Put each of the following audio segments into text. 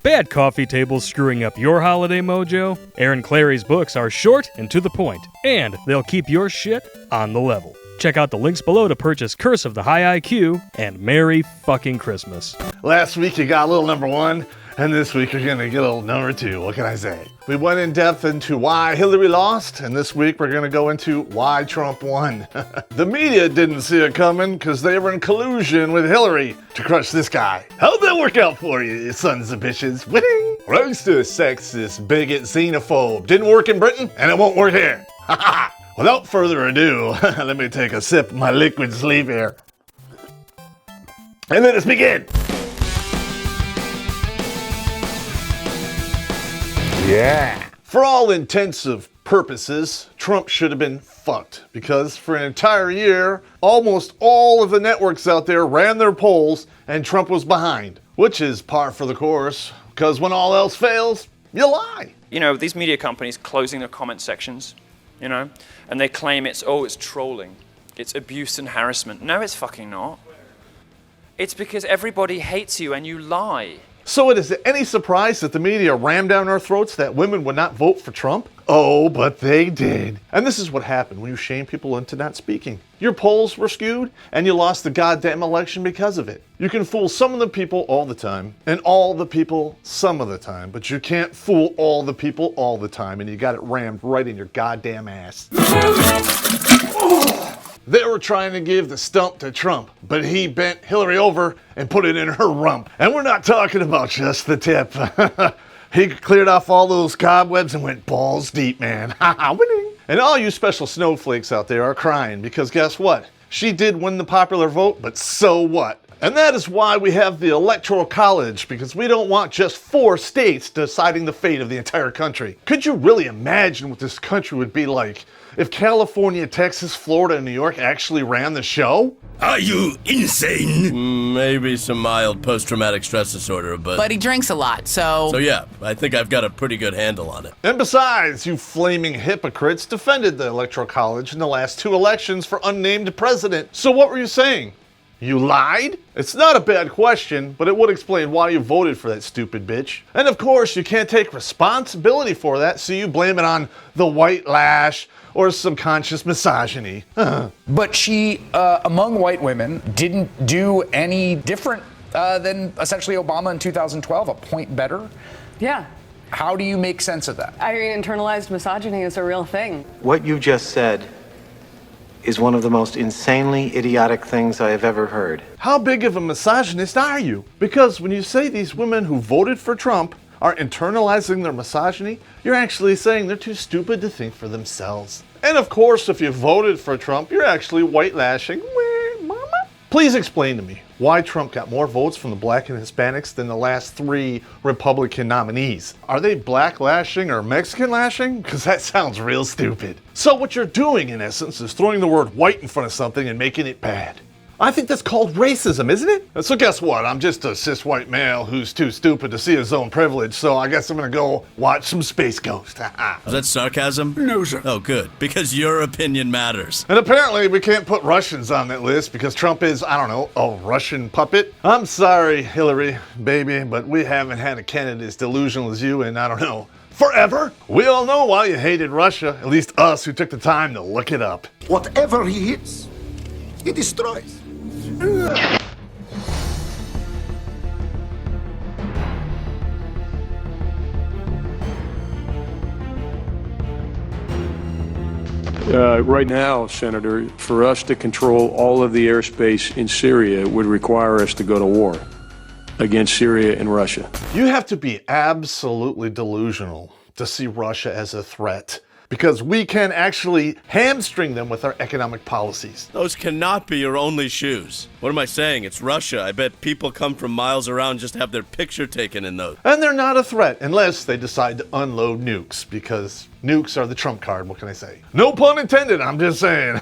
Bad coffee tables screwing up your holiday mojo? Aaron Clary's books are short and to the point, and they'll keep your shit on the level. Check out the links below to purchase Curse of the High IQ and Merry fucking Christmas. Last week you got a little number one, and this week you're gonna get a little number two. What can I say? We went in depth into why Hillary lost, and this week we're gonna go into why Trump won. The media didn't see it coming because they were in collusion with Hillary to crush this guy. How'd that work out for you, you sons of bitches? Winning! Racist, sexist, bigot, xenophobe. Didn't work in Britain, and it won't work here. Ha ha! Without further ado, let me take a sip of my liquid sleep here. And let us begin. Yeah. For all intensive purposes, Trump should have been fucked because for an entire year, almost all of the networks out there ran their polls and Trump was behind, which is par for the course because when all else fails, you lie. You know, these media companies closing their comment sections, you know, and they claim it's trolling, it's abuse and harassment. No, it's fucking not. It's because everybody hates you and you lie. So it is any surprise that the media rammed down our throats that women would not vote for Trump? Oh, but they did. And this is what happened when you shame people into not speaking. Your polls were skewed, and you lost the goddamn election because of it. You can fool some of the people all the time, and all the people some of the time, but you can't fool all the people all the time, and you got it rammed right in your goddamn ass. They were trying to give the stump to Trump, but he bent Hillary over and put it in her rump. And we're not talking about just the tip. He cleared off all those cobwebs and went balls deep, man. Winning. And all you special snowflakes out there are crying because guess what? She did win the popular vote, but so what? And that is why we have the Electoral College, because we don't want just 4 states deciding the fate of the entire country. Could you really imagine what this country would be like if California, Texas, Florida, and New York actually ran the show? Are you insane? Maybe some mild post-traumatic stress disorder, But he drinks a lot, so... So yeah, I think I've got a pretty good handle on it. And besides, you flaming hypocrites defended the Electoral College in the last 2 elections for unnamed president. So what were you saying? You lied? It's not a bad question, but it would explain why you voted for that stupid bitch. And of course, you can't take responsibility for that, so you blame it on the white lash or subconscious misogyny. But she, among white women, didn't do any different than essentially Obama in 2012, a point better. Yeah. How do you make sense of that? I mean, internalized misogyny is a real thing. What you just said is one of the most insanely idiotic things I have ever heard. How big of a misogynist are you? Because when you say these women who voted for Trump are internalizing their misogyny, you're actually saying they're too stupid to think for themselves. And of course, if you voted for Trump, you're actually white lashing. Mama. Please explain to me why Trump got more votes from the black and Hispanics than the last 3 Republican nominees. Are they black lashing or Mexican lashing? Because that sounds real stupid. So what you're doing, in essence, is throwing the word white in front of something and making it bad. I think that's called racism, isn't it? So guess what? I'm just a cis white male who's too stupid to see his own privilege, so I guess I'm gonna go watch some Space Ghost. Is that sarcasm? No, sir. Oh, good, because your opinion matters. And apparently we can't put Russians on that list because Trump is, I don't know, a Russian puppet. I'm sorry, Hillary, baby, but we haven't had a candidate as delusional as you in, I don't know, forever. We all know why you hated Russia, at least us who took the time to look it up. Whatever he hits, he destroys. Right now, Senator, for us to control all of the airspace in Syria would require us to go to war against Syria and Russia. You have to be absolutely delusional to see Russia as a threat, because we can actually hamstring them with our economic policies. Those cannot be your only shoes. What am I saying? It's Russia. I bet people come from miles around just to have their picture taken in those. And they're not a threat unless they decide to unload nukes, because nukes are the trump card, what can I say? No pun intended, I'm just saying.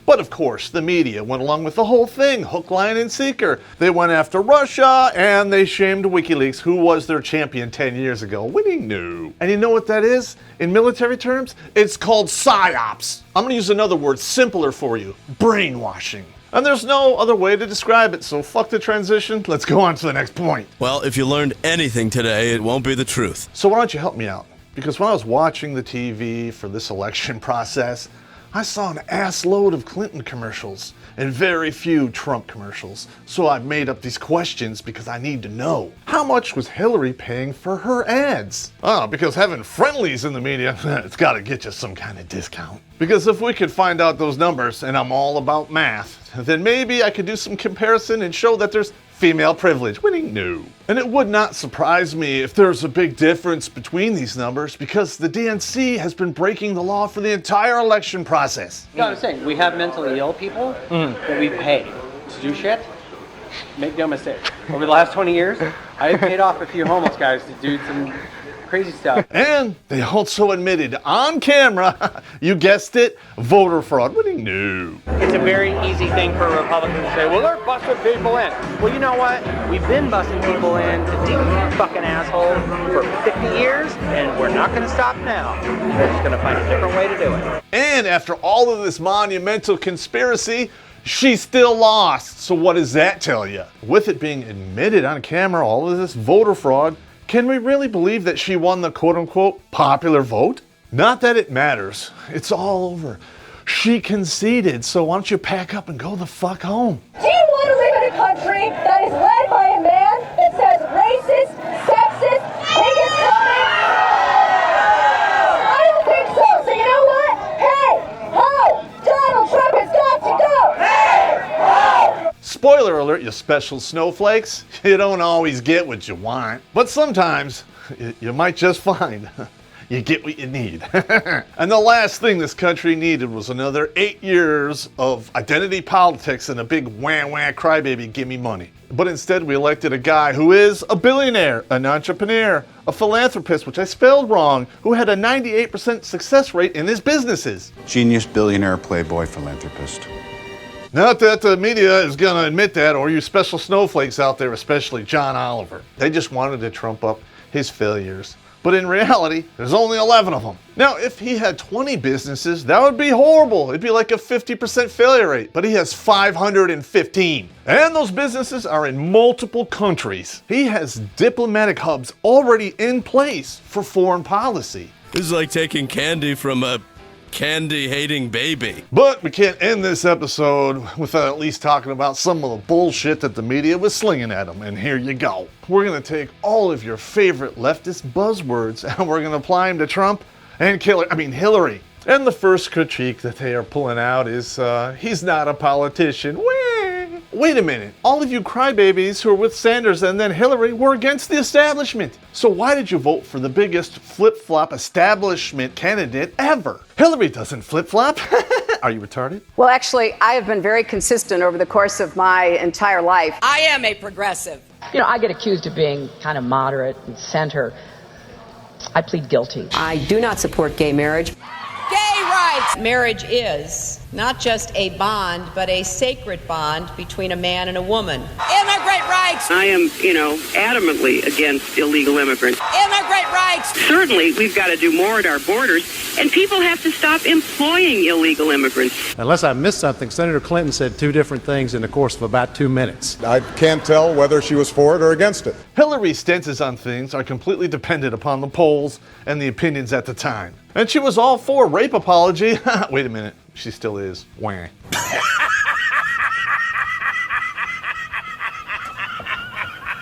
But of course, the media went along with the whole thing, hook, line, and sinker. They went after Russia, and they shamed WikiLeaks, who was their champion 10 years ago. Winning? No. And you know what that is? In military terms, it's called PSYOPs. I'm gonna use another word, simpler for you. Brainwashing. And there's no other way to describe it, so fuck the transition. Let's go on to the next point. Well, if you learned anything today, it won't be the truth. So why don't you help me out? Because when I was watching the TV for this election process, I saw an ass load of Clinton commercials and very few Trump commercials. So I've made up these questions because I need to know. How much was Hillary paying for her ads? Oh, because having friendlies in the media, it's gotta get you some kind of discount. Because if we could find out those numbers, and I'm all about math, then maybe I could do some comparison and show that there's female privilege. Winning? No. And it would not surprise me if there's a big difference between these numbers because the DNC has been breaking the law for the entire election process. You know what I'm saying? We have mentally ill people that we pay to do shit. Make no mistake. Over the last 20 years, I've paid off a few homeless guys to do some crazy stuff. And they also admitted on camera, you guessed it, voter fraud. Winning? No. It's a very easy thing for Republicans to say, well, they're busting people in. Well, you know what? We've been busting people in to see you fucking asshole for 50 years, and we're not going to stop now. We're just going to find a different way to do it. And after all of this monumental conspiracy, she still lost. So what does that tell you? With it being admitted on camera, all of this voter fraud, can we really believe that she won the quote-unquote popular vote? Not that it matters. It's all over. She conceded, so why don't you pack up and go the fuck home? Do you want to live in a country that is led by a man that says racist, sexist, biggest comments? I don't think so. So you know what? Hey, ho, Donald Trump has got to go. Hey, ho! Spoiler alert, you special snowflakes. You don't always get what you want, but sometimes you might just find you get what you need. And the last thing this country needed was another 8 years of identity politics and a big wah-wah crybaby gimme money. But instead we elected a guy who is a billionaire, an entrepreneur, a philanthropist, which I spelled wrong, who had a 98% success rate in his businesses. Genius, billionaire, playboy, philanthropist. Not that the media is going to admit that, or you special snowflakes out there, especially John Oliver. They just wanted to trump up his failures. But in reality, there's only 11 of them. Now, if he had 20 businesses, that would be horrible. It'd be like a 50% failure rate. But he has 515. And those businesses are in multiple countries. He has diplomatic hubs already in place for foreign policy. This is like taking candy from a candy-hating baby. But we can't end this episode without at least talking about some of the bullshit that the media was slinging at him. And here you go. We're going to take all of your favorite leftist buzzwords and we're going to apply them to Trump and Hillary. And the first critique that they are pulling out is, he's not a politician. Wait a minute. All of you crybabies who are with Sanders and then Hillary were against the establishment. So why did you vote for the biggest flip-flop establishment candidate ever? Hillary doesn't flip-flop. Are you retarded? Well, actually, I have been very consistent over the course of my entire life. I am a progressive. You know, I get accused of being kind of moderate and center. I plead guilty. I do not support gay marriage. Gay rights! Marriage is not just a bond, but a sacred bond between a man and a woman. Immigrant rights! I am, adamantly against illegal immigrants. Immigrant rights! Certainly, we've got to do more at our borders, and people have to stop employing illegal immigrants. Unless I missed something, Senator Clinton said two different things in the course of about 2 minutes. I can't tell whether she was for it or against it. Hillary's stances on things are completely dependent upon the polls and the opinions at the time. And she was all for rape apology. Wait a minute, she still is. Wah.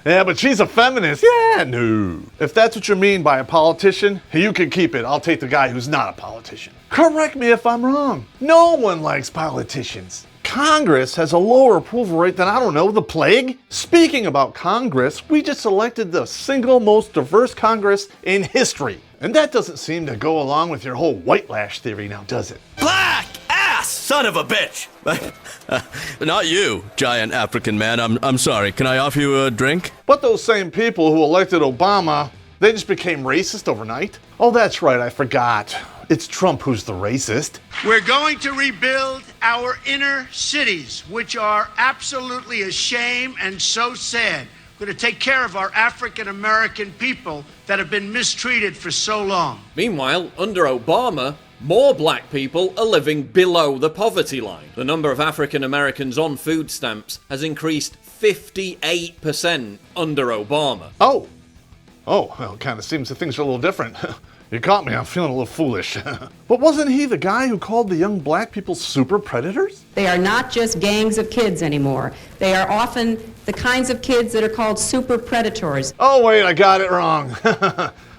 Yeah, but she's a feminist. Yeah, no. If that's what you mean by a politician, you can keep it. I'll take the guy who's not a politician. Correct me if I'm wrong. No one likes politicians. Congress has a lower approval rate than, the plague. Speaking about Congress, we just elected the single most diverse Congress in history. And that doesn't seem to go along with your whole white lash theory now, does it? Black ass son of a bitch! Not you, giant African man. I'm sorry. Can I offer you a drink? But those same people who elected Obama, they just became racist overnight? Oh, that's right, I forgot. It's Trump who's the racist. We're going to rebuild our inner cities, which are absolutely a shame and so sad. We're going to take care of our African American people that have been mistreated for so long. Meanwhile, under Obama, More black people are living below the poverty line. The number of African Americans on food stamps has increased 58% under Obama. Oh, well, it kind of seems that things are a little different. You caught me, I'm feeling a little foolish. But wasn't he the guy who called the young black people super predators? They are not just gangs of kids anymore. They are often the kinds of kids that are called super predators. Oh wait, I got it wrong.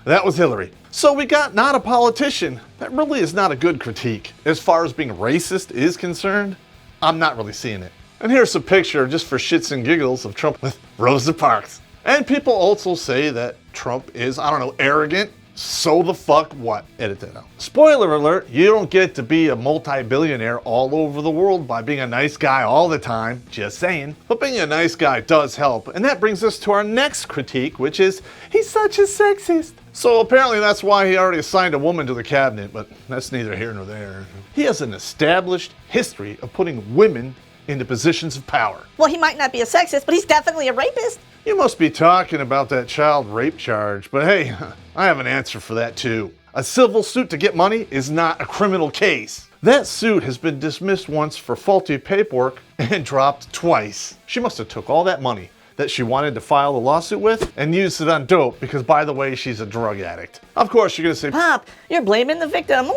That was Hillary. So we got not a politician. That really is not a good critique. As far as being racist is concerned, I'm not really seeing it. And here's a picture, just for shits and giggles, of Trump with Rosa Parks. And people also say that Trump is, I don't know, arrogant. So the fuck what? Edit that out. Spoiler alert, you don't get to be a multi-billionaire all over the world by being a nice guy all the time. Just saying. But being a nice guy does help. And that brings us to our next critique, which is, he's such a sexist. So apparently that's why he already assigned a woman to the cabinet, but that's neither here nor there. He has an established history of putting women into positions of power. Well, he might not be a sexist, but he's definitely a rapist. You must be talking about that child rape charge, but hey, I have an answer for that too. A civil suit to get money is not a criminal case. That suit has been dismissed once for faulty paperwork and dropped twice. She must have took all that money that she wanted to file the lawsuit with and used it on dope because, by the way, she's a drug addict. Of course, you're gonna say, Popp, you're blaming the victim.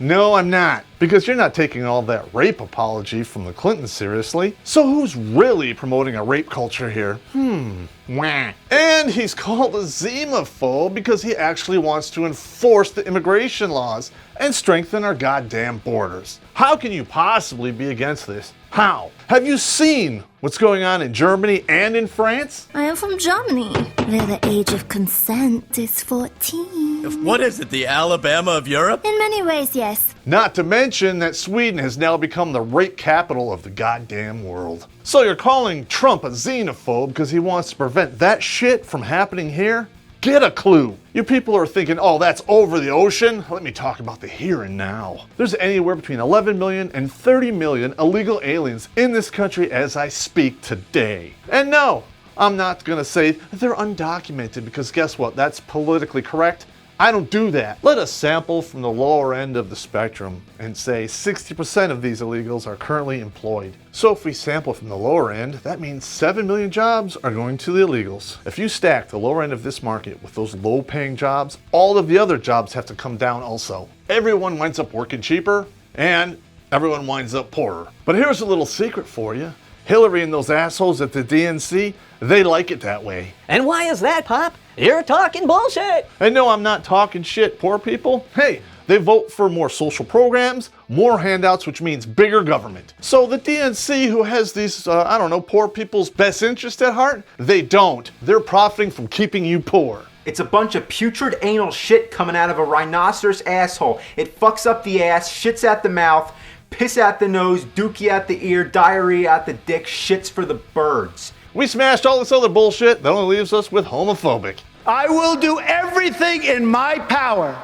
No, I'm not, because you're not taking all that rape apology from the Clintons seriously. So who's really promoting a rape culture here? And he's called a xenophobe because he actually wants to enforce the immigration laws and strengthen our goddamn borders. How can you possibly be against this? How? Have you seen what's going on in Germany and in France? I am from Germany, where the age of consent is 14. What is it, the Alabama of Europe? In many ways, yes. Not to mention that Sweden has now become the rape capital of the goddamn world. So you're calling Trump a xenophobe because he wants to prevent that shit from happening here? Get a clue. You people are thinking, oh, that's over the ocean. Let me talk about the here and now. There's anywhere between 11 million and 30 million illegal aliens in this country as I speak today. And no, I'm not gonna say they're undocumented because guess what? That's politically correct. I don't do that. Let us sample from the lower end of the spectrum and say 60% of these illegals are currently employed. So if we sample from the lower end, that means 7 million jobs are going to the illegals. If you stack the lower end of this market with those low paying jobs, all of the other jobs have to come down also. Everyone winds up working cheaper and everyone winds up poorer. But here's a little secret for you. Hillary and those assholes at the DNC, they like it that way. And why is that, Popp? You're talking bullshit. And no, I'm not talking shit, poor people. Hey, they vote for more social programs, more handouts, which means bigger government. So the DNC, who has these, poor people's best interest at heart, they don't. They're profiting from keeping you poor. It's a bunch of putrid anal shit coming out of a rhinoceros asshole. It fucks up the ass, shits at the mouth, piss at the nose, dookie at the ear, diarrhea at the dick, shits for the birds. We smashed all this other bullshit that only leaves us with homophobic. I will do everything in my power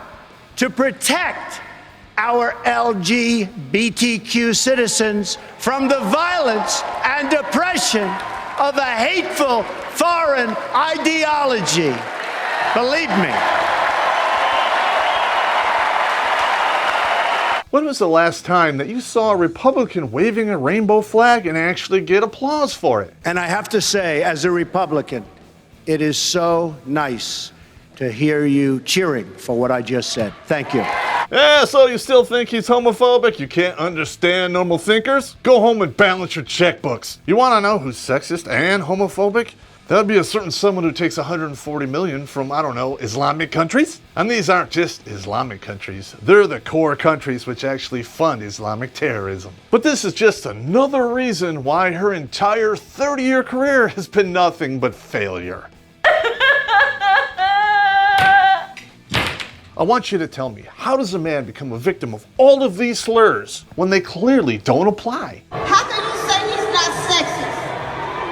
to protect our LGBTQ citizens from the violence and oppression of a hateful foreign ideology. Believe me. When was the last time that you saw a Republican waving a rainbow flag and actually get applause for it? And I have to say, as a Republican, it is so nice to hear you cheering for what I just said. Thank you. Yeah, so you still think he's homophobic? You can't understand normal thinkers? Go home and balance your checkbooks. You want to know who's sexist and homophobic? That'd be a certain someone who takes 140 million from, Islamic countries. And these aren't just Islamic countries. They're the core countries which actually fund Islamic terrorism. But this is just another reason why her entire 30-year career has been nothing but failure. I want you to tell me, how does a man become a victim of all of these slurs when they clearly don't apply? How can you say he's not sexist?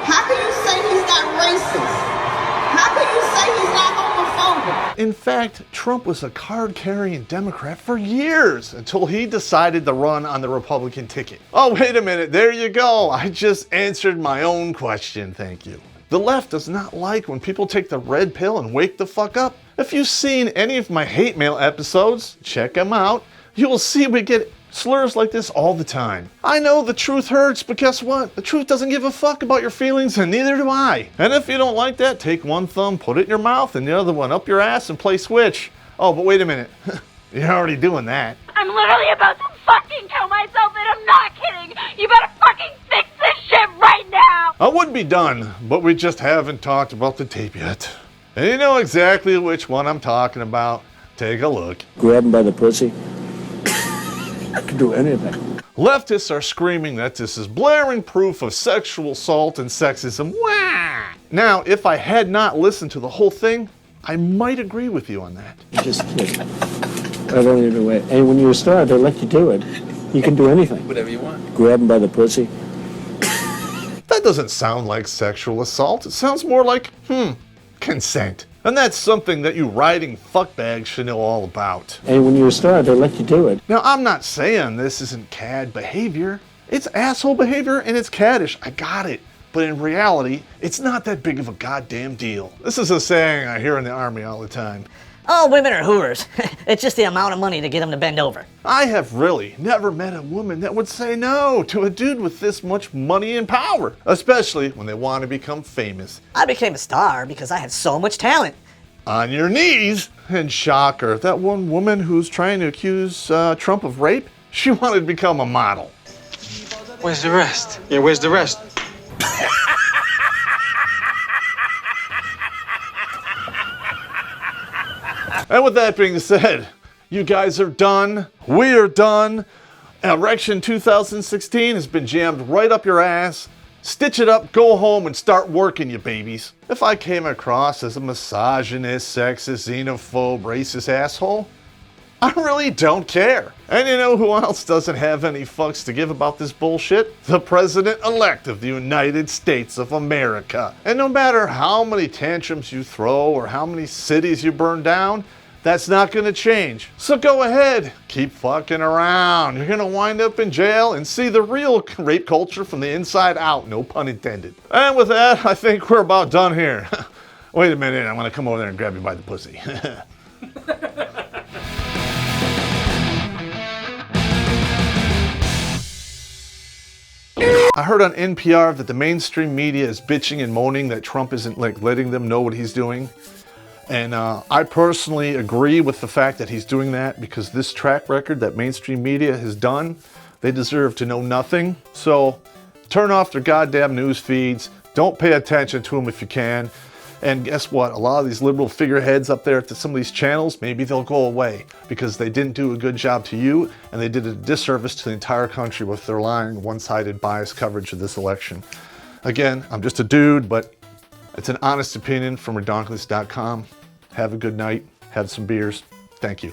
How can you say he's not racist? How can you say he's not homophobic? In fact, Trump was a card-carrying Democrat for years until he decided to run on the Republican ticket. Oh, wait a minute, there you go. I just answered my own question, thank you. The left does not like when people take the red pill and wake the fuck up. If you've seen any of my hate mail episodes, check them out. you will see we get slurs like this all the time. I know the truth hurts, but guess what? The truth doesn't give a fuck about your feelings, and neither do I. And if you don't like that, take one thumb, put it in your mouth, and the other one up your ass and play switch. Oh, but wait a minute. You're already doing that. I'm literally about to fucking kill myself, and I'm not kidding. You better fucking fix this shit right now. I would be done, but we just haven't talked about the tape yet. And you know exactly which one I'm talking about. Take a look. Grab him by the pussy. I can do anything. Leftists are screaming that this is blaring proof of sexual assault and sexism. Wah! Now, if I had not listened to the whole thing, I might agree with you on that. Just I don't even wait. And when you're a star, they let you do it. You can do anything. Whatever you want. Grab him by the pussy. That doesn't sound like sexual assault. It sounds more like, consent. And that's something that you riding fuckbags should know all about. And when you're a star, they let you do it. Now, I'm not saying this isn't cad behavior. It's asshole behavior and it's caddish. I got it. But in reality, it's not that big of a goddamn deal. This is a saying I hear in the army all the time. All women are hooters. It's just the amount of money to get them to bend over. I have really never met a woman that would say no to a dude with this much money and power, especially when they want to become famous. I became a star because I had so much talent. On your knees? And shocker, that one woman who's trying to accuse Trump of rape, she wanted to become a model. Where's the rest? Yeah, where's the rest? And with that being said, you guys are done. We are done. Erection 2016 has been jammed right up your ass. Stitch it up, go home, and start working, you babies. If I came across as a misogynist, sexist, xenophobe, racist asshole, I really don't care. And you know who else doesn't have any fucks to give about this bullshit? The President-elect of the United States of America. And no matter how many tantrums you throw or how many cities you burn down, that's not gonna change. So go ahead, keep fucking around. You're gonna wind up in jail and see the real rape culture from the inside out, no pun intended. And with that, I think we're about done here. Wait a minute, I'm gonna come over there and grab you by the pussy. I heard on NPR that the mainstream media is bitching and moaning that Trump isn't letting them know what he's doing. And I personally agree with the fact that he's doing that because this track record that mainstream media has done, they deserve to know nothing. So turn off their goddamn news feeds. Don't pay attention to them if you can. And guess what? A lot of these liberal figureheads up there at some of these channels, maybe they'll go away because they didn't do a good job to you and they did a disservice to the entire country with their lying, one-sided, biased coverage of this election. Again, I'm just a dude, but it's an honest opinion from Redonkulas.com. Have a good night. Have some beers. Thank you.